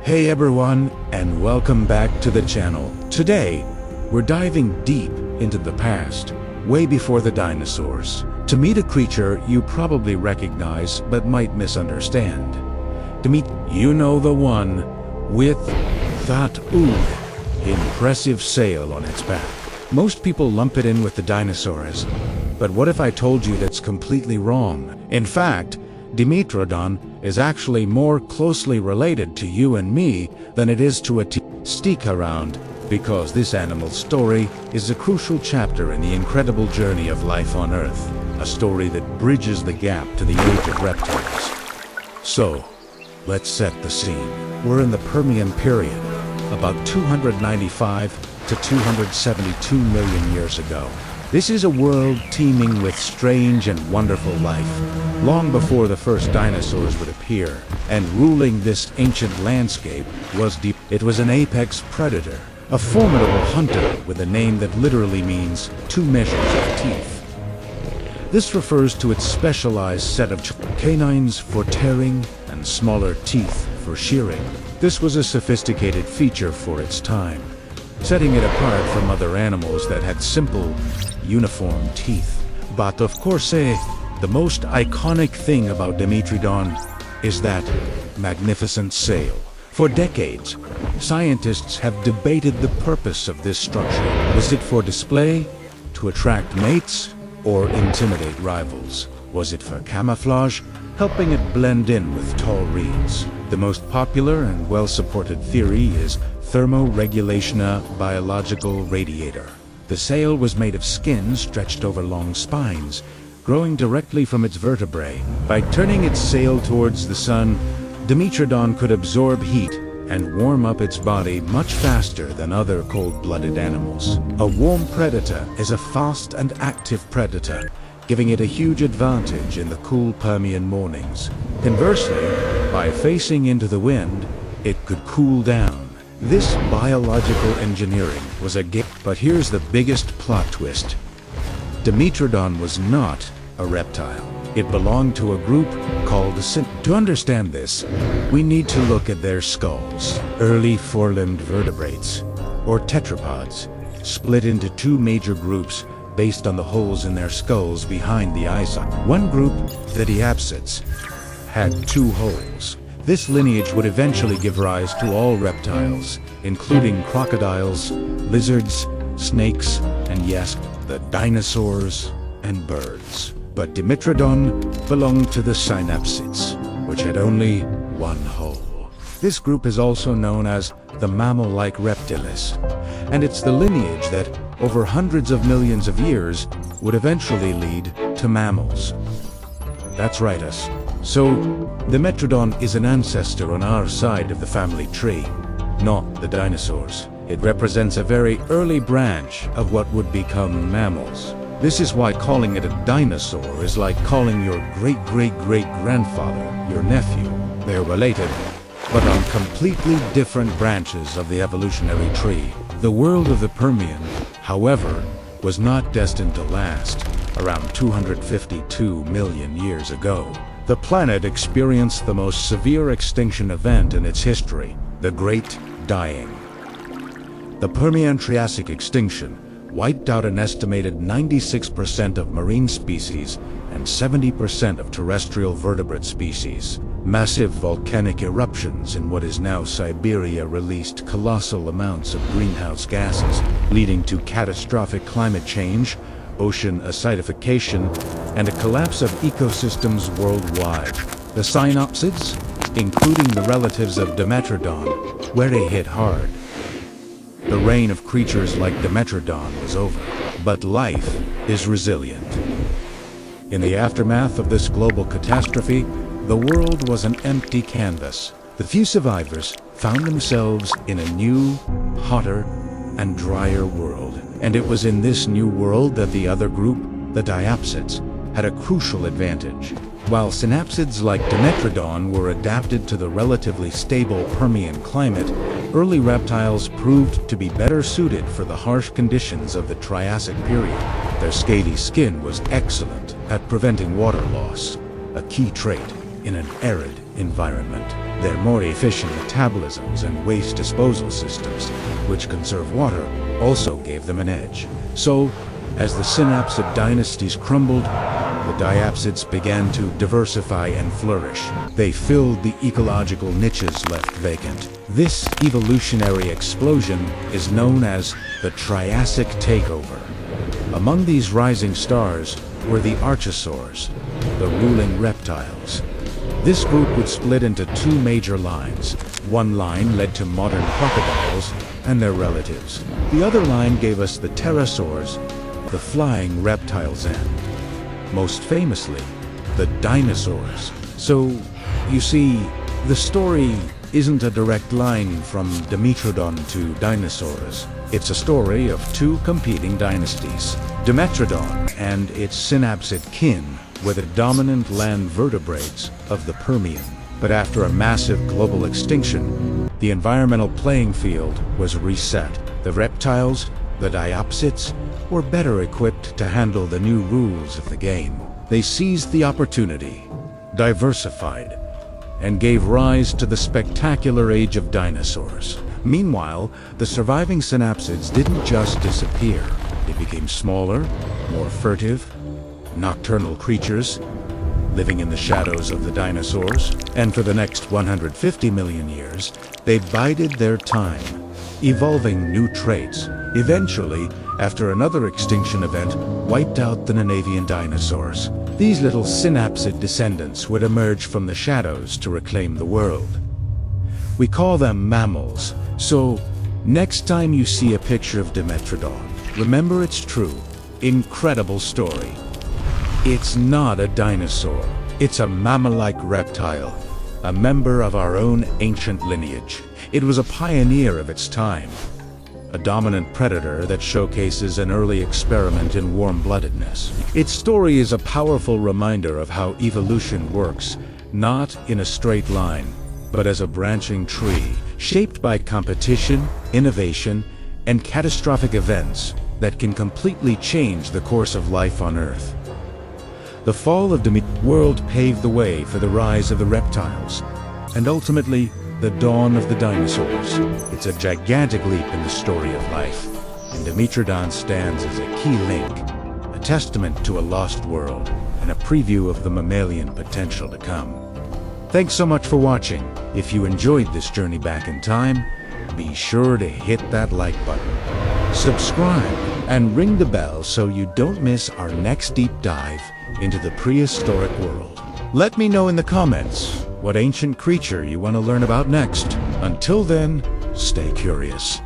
Hey everyone, and welcome back to the channel. Today, we're diving deep into the past, way before the dinosaurs, to meet a creature you probably recognize but might misunderstand. To meet, you know, the one with that impressive sail on its back. Most people lump it in with the dinosaurs, but what if I told you that's completely wrong? In fact, Dimetrodon is actually more closely related to you and me than it is to stick around, because this animal's story is a crucial chapter in the incredible journey of life on Earth, a story that bridges the gap to the age of reptiles. So, let's set the scene. We're in the Permian Period, about 295 to 272 million years ago. This is a world teeming with strange and wonderful life, long before the first dinosaurs would appear, and ruling this ancient landscape was It was an apex predator, a formidable hunter with a name that literally means two measures of teeth. This refers to its specialized set of canines for tearing and smaller teeth for shearing. This was a sophisticated feature for its time, setting it apart from other animals that had simple, uniform teeth. But of course, the most iconic thing about Dimetrodon is that magnificent sail. For decades, scientists have debated the purpose of this structure. Was it for display, to attract mates, or intimidate rivals? Was it for camouflage, helping it blend in with tall reeds? The most popular and well-supported theory is thermoregulation, a biological radiator. The sail was made of skin stretched over long spines, growing directly from its vertebrae. By turning its sail towards the sun, Dimetrodon could absorb heat and warm up its body much faster than other cold-blooded animals. A warm predator is a fast and active predator, giving it a huge advantage in the cool Permian mornings. Conversely, by facing into the wind, it could cool down. This biological engineering was a gift, but here's the biggest plot twist. Dimetrodon was not a reptile. It belonged to a group called the Synapsid. To understand this, we need to look at their skulls. Early four-limbed vertebrates, or tetrapods, split into two major groups based on the holes in their skulls behind the eyesight. One group, the Diapsids, had two holes. This lineage would eventually give rise to all reptiles, including crocodiles, lizards, snakes, and yes, the dinosaurs and birds. But Dimetrodon belonged to the Synapsids, which had only one hole. This group is also known as the mammal-like reptiles, and it's the lineage that, over hundreds of millions of years, would eventually lead to mammals. That's right, us. So, Dimetrodon is an ancestor on our side of the family tree, not the dinosaurs. It represents a very early branch of what would become mammals. This is why calling it a dinosaur is like calling your great-great-great-grandfather your nephew. They're related, but on completely different branches of the evolutionary tree. The world of the Permian, however, was not destined to last. Around 252 million years ago, the planet experienced the most severe extinction event in its history, the Great Dying. The Permian-Triassic Extinction wiped out an estimated 96% of marine species and 70% of terrestrial vertebrate species. Massive volcanic eruptions in what is now Siberia released colossal amounts of greenhouse gases, leading to catastrophic climate change, ocean acidification, and a collapse of ecosystems worldwide. The Synapsids, including the relatives of Dimetrodon, were hit hard. The reign of creatures like Dimetrodon was over, but life is resilient. In the aftermath of this global catastrophe, the world was an empty canvas. The few survivors found themselves in a new, hotter, and drier world. And it was in this new world that the other group, the Diapsids, had a crucial advantage. While Synapsids like Dimetrodon were adapted to the relatively stable Permian climate, early reptiles proved to be better suited for the harsh conditions of the Triassic period. Their scaly skin was excellent at preventing water loss, a key trait in an arid environment. Their more efficient metabolisms and waste disposal systems, which conserve water, also gave them an edge. So, as the Synapsid dynasties crumbled, the Diapsids began to diversify and flourish. They filled the ecological niches left vacant. This evolutionary explosion is known as the Triassic Takeover. Among these rising stars were the archosaurs, the ruling reptiles. This group would split into two major lines. One line led to modern crocodiles and their relatives. The other line gave us the pterosaurs, the flying reptiles, and, most famously, the dinosaurs. So, you see, the story isn't a direct line from Dimetrodon to dinosaurs. It's a story of two competing dynasties. Dimetrodon and its Synapsid kin were the dominant land vertebrates of the Permian. But after a massive global extinction, the environmental playing field was reset. The reptiles, the Diapsids, were better equipped to handle the new rules of the game. They seized the opportunity, diversified, and gave rise to the spectacular age of dinosaurs. Meanwhile, the surviving Synapsids didn't just disappear. They became smaller, more furtive, nocturnal creatures, living in the shadows of the dinosaurs. And for the next 150 million years, they bided their time, evolving new traits. Eventually, after another extinction event wiped out the Nanavian dinosaurs, these little Synapsid descendants would emerge from the shadows to reclaim the world. We call them mammals, so next time you see a picture of Dimetrodon, remember it's true, incredible story. It's not a dinosaur, it's a mammal-like reptile, a member of our own ancient lineage. It was a pioneer of its time, a dominant predator that showcases an early experiment in warm-bloodedness. Its story is a powerful reminder of how evolution works, not in a straight line, but as a branching tree, shaped by competition, innovation, and catastrophic events that can completely change the course of life on Earth. The fall of the world paved the way for the rise of the reptiles, and ultimately, the dawn of the dinosaurs. It's a gigantic leap in the story of life, and Dimetrodon stands as a key link, a testament to a lost world, and a preview of the mammalian potential to come. Thanks so much for watching. If you enjoyed this journey back in time, be sure to hit that like button, subscribe, and ring the bell so you don't miss our next deep dive into the prehistoric world. Let me know in the comments what ancient creature you want to learn about next. Until then, stay curious.